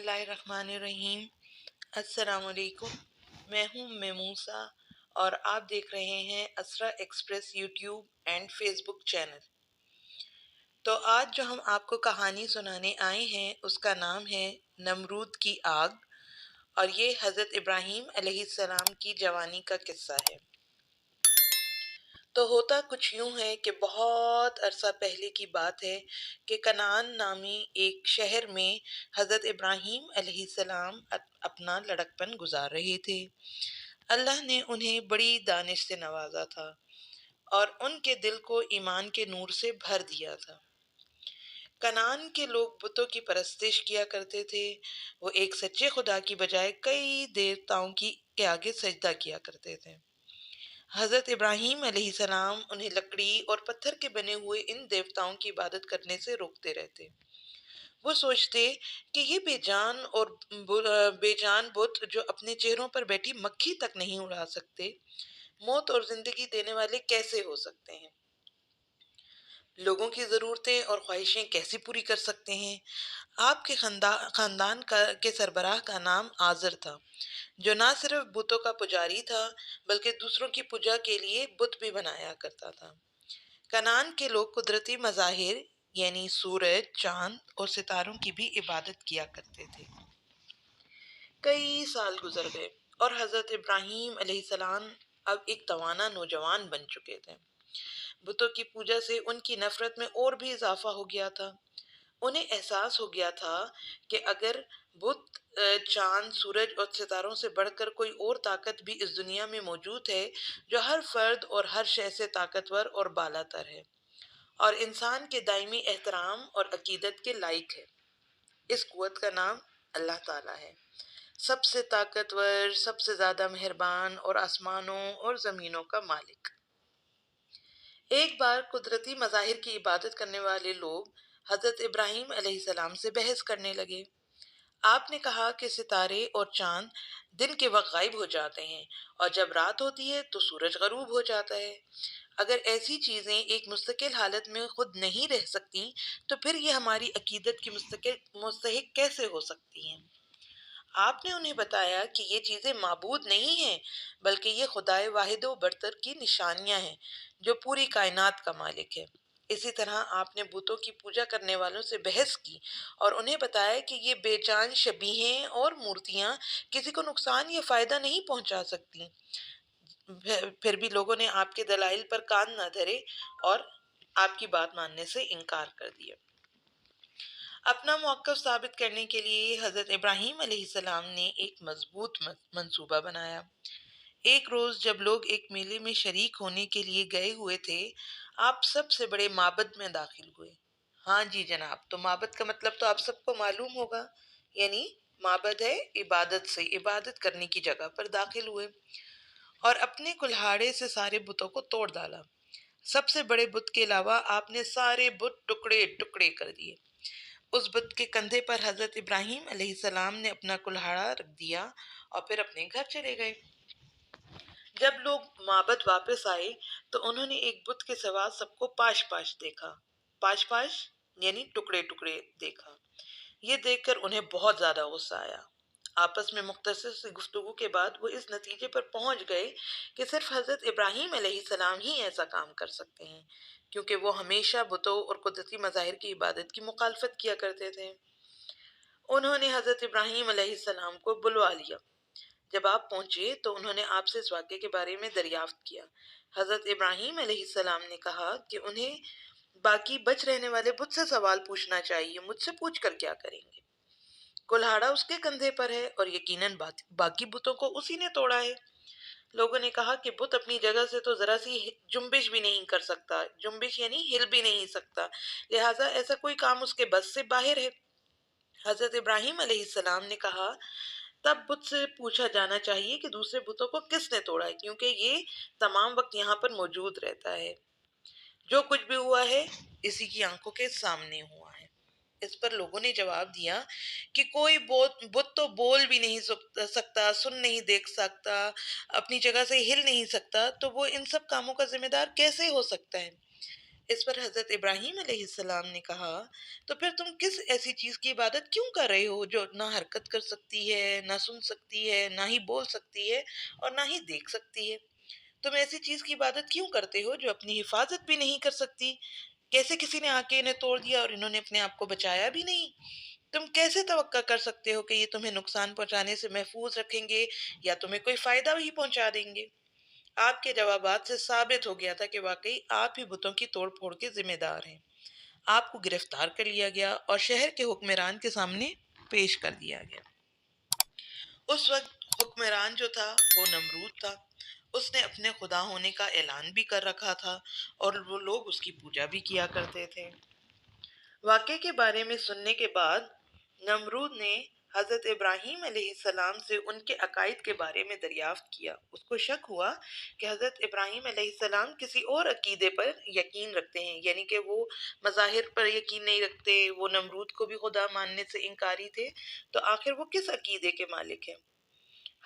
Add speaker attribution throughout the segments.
Speaker 1: اللہ الرحمن الرحیم۔ السلام علیکم، میں ہوں موسیٰ اور آپ دیکھ رہے ہیں Isra Express YouTube and Facebook channel. تو آج جو ہم آپ کو کہانی سنانے آئے ہیں اس کا نام ہے نمرود کی آگ، اور یہ حضرت ابراہیم علیہ السلام کی جوانی کا قصہ ہے۔ تو ہوتا کچھ یوں ہے کہ بہت عرصہ پہلے کی بات ہے کہ کنعان نامی ایک شہر میں حضرت ابراہیم علیہ السلام اپنا لڑکپن گزار رہے تھے۔ اللہ نے انہیں بڑی دانش سے نوازا تھا اور ان کے دل کو ایمان کے نور سے بھر دیا تھا۔ کنعان کے لوگ بتوں کی پرستش کیا کرتے تھے۔ وہ ایک سچے خدا کی بجائے کئی دیوتاؤں کے آگے سجدہ کیا کرتے تھے۔ حضرت ابراہیم علیہ السلام انہیں لکڑی اور پتھر کے بنے ہوئے ان دیوتاؤں کی عبادت کرنے سے روکتے رہتے۔ وہ سوچتے کہ یہ بے جان بت جو اپنے چہروں پر بیٹھی مکھی تک نہیں اڑا سکتے، موت اور زندگی دینے والے کیسے ہو سکتے ہیں؟ لوگوں کی ضرورتیں اور خواہشیں کیسے پوری کر سکتے ہیں؟ آپ کے خاندان کے سربراہ کا نام آزر تھا، جو نہ صرف بتوں کا پجاری تھا بلکہ دوسروں کی پوجا کے لیے بت بھی بنایا کرتا تھا۔ کنعان کے لوگ قدرتی مظاہر یعنی سورج، چاند اور ستاروں کی بھی عبادت کیا کرتے تھے۔ کئی سال گزر گئے اور حضرت ابراہیم علیہ السلام اب ایک توانا نوجوان بن چکے تھے۔ بتوں کی پوجا سے ان کی نفرت میں اور بھی اضافہ ہو گیا تھا۔ انہیں احساس ہو گیا تھا کہ اگر بت، چاند، سورج اور ستاروں سے بڑھ کر کوئی اور طاقت بھی اس دنیا میں موجود ہے جو ہر فرد اور ہر شے سے طاقتور اور بالا تر ہے اور انسان کے دائمی احترام اور عقیدت کے لائق ہے، اس قوت کا نام اللہ تعالیٰ ہے، سب سے طاقتور، سب سے زیادہ مہربان اور آسمانوں اور زمینوں کا مالک۔ ایک بار قدرتی مظاہر کی عبادت کرنے والے لوگ حضرت ابراہیم علیہ السلام سے بحث کرنے لگے۔ آپ نے کہا کہ ستارے اور چاند دن کے وقت غائب ہو جاتے ہیں اور جب رات ہوتی ہے تو سورج غروب ہو جاتا ہے۔ اگر ایسی چیزیں ایک مستقل حالت میں خود نہیں رہ سکتی تو پھر یہ ہماری عقیدت کی مستحق کیسے ہو سکتی ہیں؟ آپ نے انہیں بتایا کہ یہ چیزیں معبود نہیں ہیں بلکہ یہ خدائے واحد و برتر کی نشانیاں ہیں جو پوری کائنات کا مالک ہے۔ اسی طرح آپ نے بتوں کی پوجا کرنے والوں سے بحث کی اور انہیں بتایا کہ یہ بے جان شبیہیں اور مورتیاں کسی کو نقصان یا فائدہ نہیں پہنچا سکتی۔ پھر بھی لوگوں نے آپ کے دلائل پر کان نہ دھرے اور آپ کی بات ماننے سے انکار کر دیا۔ اپنا موقف ثابت کرنے کے لیے حضرت ابراہیم علیہ السلام نے ایک مضبوط منصوبہ بنایا۔ ایک روز جب لوگ ایک میلے میں شریک ہونے کے لیے گئے ہوئے تھے، آپ سب سے بڑے معبد میں داخل ہوئے۔ ہاں جی جناب، تو معبد کا مطلب تو آپ سب کو معلوم ہوگا، یعنی معبد ہے عبادت سے، عبادت کرنے کی جگہ پر داخل ہوئے اور اپنے کلہاڑے سے سارے بتوں کو توڑ ڈالا۔ سب سے بڑے بت کے علاوہ آپ نے سارے بت ٹکڑے ٹکڑے کر دیے۔ اس بت کے کندھے پر حضرت ابراہیم علیہ السلام نے اپنا کلہاڑا رکھ دیا اور پھر اپنے گھر چلے گئے۔ جب لوگ معبد واپس آئے تو انہوں نے ایک بت کے سوا سب کو پاش پاش دیکھا۔ پاش پاش یعنی ٹکڑے ٹکڑے دیکھا۔ یہ دیکھ کر انہیں بہت زیادہ غصہ آیا۔ آپس میں مختصر سی گفتگو کے بعد وہ اس نتیجے پر پہنچ گئے کہ صرف حضرت ابراہیم علیہ السلام ہی ایسا کام کر سکتے ہیں، کیونکہ وہ ہمیشہ بتوں اور قدرتی مظاہر کی عبادت کی مخالفت کیا کرتے تھے۔ انہوں نے حضرت ابراہیم علیہ السلام کو بلوا لیا۔ جب آپ پہنچے تو انہوں نے آپ سے اس واقعے کے بارے میں دریافت کیا۔ حضرت ابراہیم علیہ السلام نے کہا کہ انہیں باقی بچ رہنے والے بت سے سوال پوچھنا چاہیے، مجھ سے پوچھ کر کیا کریں گے؟ کلہاڑا اس کے کندھے پر ہے اور یقیناً باقی بتوں کو اسی نے توڑا ہے۔ لوگوں نے کہا کہ بت اپنی جگہ سے تو ذرا سی جنبش بھی نہیں کر سکتا، جنبش یعنی ہل بھی نہیں سکتا، لہٰذا ایسا کوئی کام اس کے بس سے باہر ہے۔ حضرت ابراہیم علیہ السلام نے کہا تب بت سے پوچھا جانا چاہیے کہ دوسرے بتوں کو کس نے توڑا ہے، کیونکہ یہ تمام وقت یہاں پر موجود رہتا ہے۔ جو کچھ بھی ہوا ہے اسی کی آنکھوں کے سامنے ہوا ہے۔ اس پر لوگوں نے جواب دیا کہ کوئی بت تو بول بھی نہیں سکتا، سن نہیں دیکھ سکتا، اپنی جگہ سے ہل نہیں سکتا، تو وہ ان سب کاموں کا ذمہ دار کیسے ہو سکتا ہے؟ اس پر حضرت ابراہیم علیہ السلام نے کہا تو پھر تم کس ایسی چیز کی عبادت کیوں کر رہے ہو جو نہ حرکت کر سکتی ہے، نہ سن سکتی ہے، نہ ہی بول سکتی ہے اور نہ ہی دیکھ سکتی ہے؟ تم ایسی چیز کی عبادت کیوں کرتے ہو جو اپنی حفاظت بھی نہیں کر سکتی؟ کیسے کسی نے آ کے انہیں توڑ دیا اور انہوں نے اپنے آپ کو بچایا بھی نہیں؟ تم کیسے توقع کر سکتے ہو کہ یہ تمہیں نقصان پہنچانے سے محفوظ رکھیں گے یا تمہیں کوئی فائدہ بھی پہنچا دیں گے؟ آپ کے جوابات سے ثابت ہو گیا تھا کہ واقعی آپ ہی بتوں کی توڑ پھوڑ کے ذمہ دار ہیں۔ آپ کو گرفتار کر لیا گیا اور شہر کے حکمران کے سامنے پیش کر دیا گیا۔ اس وقت حکمران جو تھا وہ نمرود تھا۔ اس نے اپنے خدا ہونے کا اعلان بھی کر رکھا تھا اور وہ لوگ اس کی پوجا بھی کیا کرتے تھے۔ واقعے کے بارے میں سننے کے بعد نمرود نے حضرت ابراہیم علیہ السلام سے ان کے عقائد کے بارے میں دریافت کیا۔ اس کو شک ہوا کہ حضرت ابراہیم علیہ السلام کسی اور عقیدے پر یقین رکھتے ہیں، یعنی کہ وہ مظاہر پر یقین نہیں رکھتے، وہ نمرود کو بھی خدا ماننے سے انکاری تھے، تو آخر وہ کس عقیدے کے مالک ہیں؟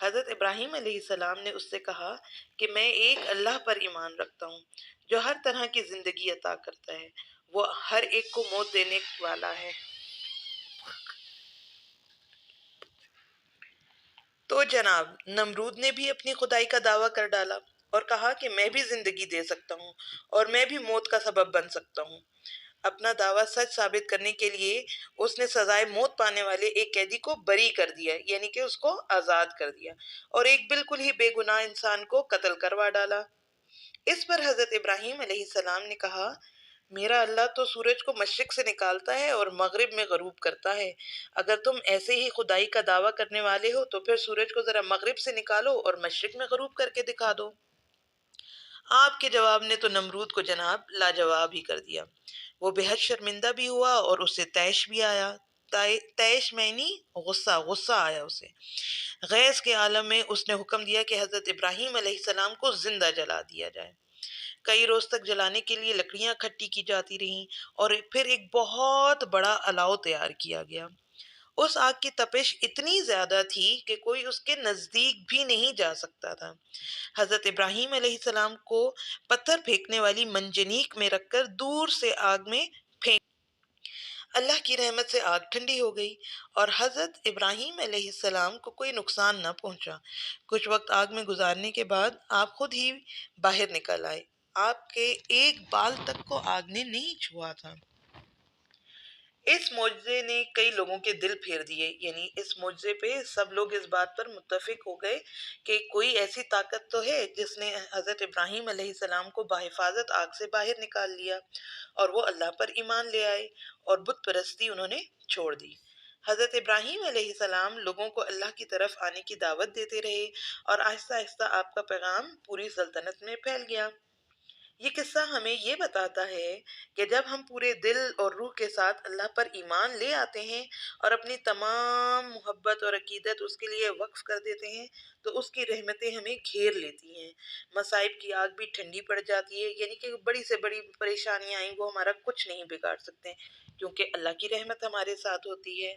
Speaker 1: حضرت ابراہیم علیہ السلام نے اس سے کہا کہ میں ایک اللہ پر ایمان رکھتا ہوں جو ہر طرح کی زندگی عطا کرتا ہے، وہ ہر ایک کو موت دینے والا ہے۔ تو جناب نمرود نے بھی اپنی خدائی کا دعویٰ کر ڈالا اور کہا کہ میں بھی زندگی دے سکتا ہوں اور میں بھی موت کا سبب بن سکتا ہوں۔ اپنا دعویٰ سچ ثابت کرنے کے لیے اس نے سزائے موت پانے والے ایک قیدی کو بری کر دیا، یعنی کہ اس کو آزاد کر دیا، اور ایک بالکل ہی بے گناہ انسان کو قتل کروا ڈالا۔ اس پر حضرت ابراہیم علیہ السلام نے کہا میرا اللہ تو سورج کو مشرق سے نکالتا ہے اور مغرب میں غروب کرتا ہے۔ اگر تم ایسے ہی خدائی کا دعویٰ کرنے والے ہو تو پھر سورج کو ذرا مغرب سے نکالو اور مشرق میں غروب کر کے دکھا دو۔ آپ کے جواب نے تو نمرود کو جناب لاجواب ہی کر دیا۔ وہ بے حد شرمندہ بھی ہوا اور اسے طیش بھی آیا۔ طیش معنی غصہ آیا اسے۔ غیظ کے عالم میں اس نے حکم دیا کہ حضرت ابراہیم علیہ السلام کو زندہ جلا دیا جائے۔ کئی روز تک جلانے کے لیے لکڑیاں کھٹی کی جاتی رہیں اور پھر ایک بہت بڑا الاؤ تیار کیا گیا۔ اس آگ کی تپش اتنی زیادہ تھی کہ کوئی اس کے نزدیک بھی نہیں جا سکتا تھا۔ حضرت ابراہیم علیہ السلام کو پتھر پھینکنے والی منجنیق میں رکھ کر دور سے آگ میں پھینک، اللہ کی رحمت سے آگ ٹھنڈی ہو گئی اور حضرت ابراہیم علیہ السلام کو کوئی نقصان نہ پہنچا۔ کچھ وقت آگ میں گزارنے کے بعد آپ خود ہی باہر نکل آئے۔ آپ کے ایک بال تک کو آگ نے نہیں چھوا تھا۔ اس معجزے نے کئی لوگوں کے دل پھیر دیے، یعنی اس معجزے پہ سب لوگ اس بات پر متفق ہو گئے کہ کوئی ایسی طاقت تو ہے جس نے حضرت ابراہیم علیہ السلام کو بحفاظت آگ سے باہر نکال لیا، اور وہ اللہ پر ایمان لے آئے اور بت پرستی انہوں نے چھوڑ دی۔ حضرت ابراہیم علیہ السلام لوگوں کو اللہ کی طرف آنے کی دعوت دیتے رہے اور آہستہ آہستہ آپ کا پیغام پوری سلطنت میں پھیل گیا۔ یہ قصہ ہمیں یہ بتاتا ہے کہ جب ہم پورے دل اور روح کے ساتھ اللہ پر ایمان لے آتے ہیں اور اپنی تمام محبت اور عقیدت اس کے لیے وقف کر دیتے ہیں تو اس کی رحمتیں ہمیں گھیر لیتی ہیں۔ مصائب کی آگ بھی ٹھنڈی پڑ جاتی ہے، یعنی کہ بڑی سے بڑی پریشانیاں آئیں وہ ہمارا کچھ نہیں بگاڑ سکتے کیونکہ اللہ کی رحمت ہمارے ساتھ ہوتی ہے،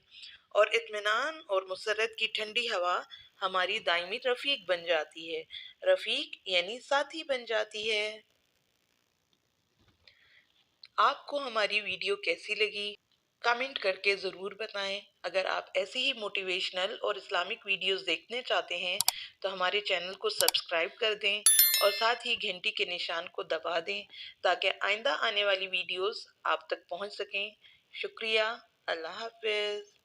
Speaker 1: اور اطمینان اور مسرت کی ٹھنڈی ہوا ہماری دائمی رفیق بن جاتی ہے۔ رفیق یعنی ساتھی بن جاتی ہے۔ آپ کو ہماری ویڈیو کیسی لگی؟ کامنٹ کر کے ضرور بتائیں۔ اگر آپ ایسی ہی موٹیویشنل اور اسلامک ویڈیوز دیکھنے چاہتے ہیں تو ہمارے چینل کو سبسکرائب کر دیں اور ساتھ ہی گھنٹی کے نشان کو دبا دیں تاکہ آئندہ آنے والی ویڈیوز آپ تک پہنچ سکیں۔ شکریہ۔ اللہ حافظ۔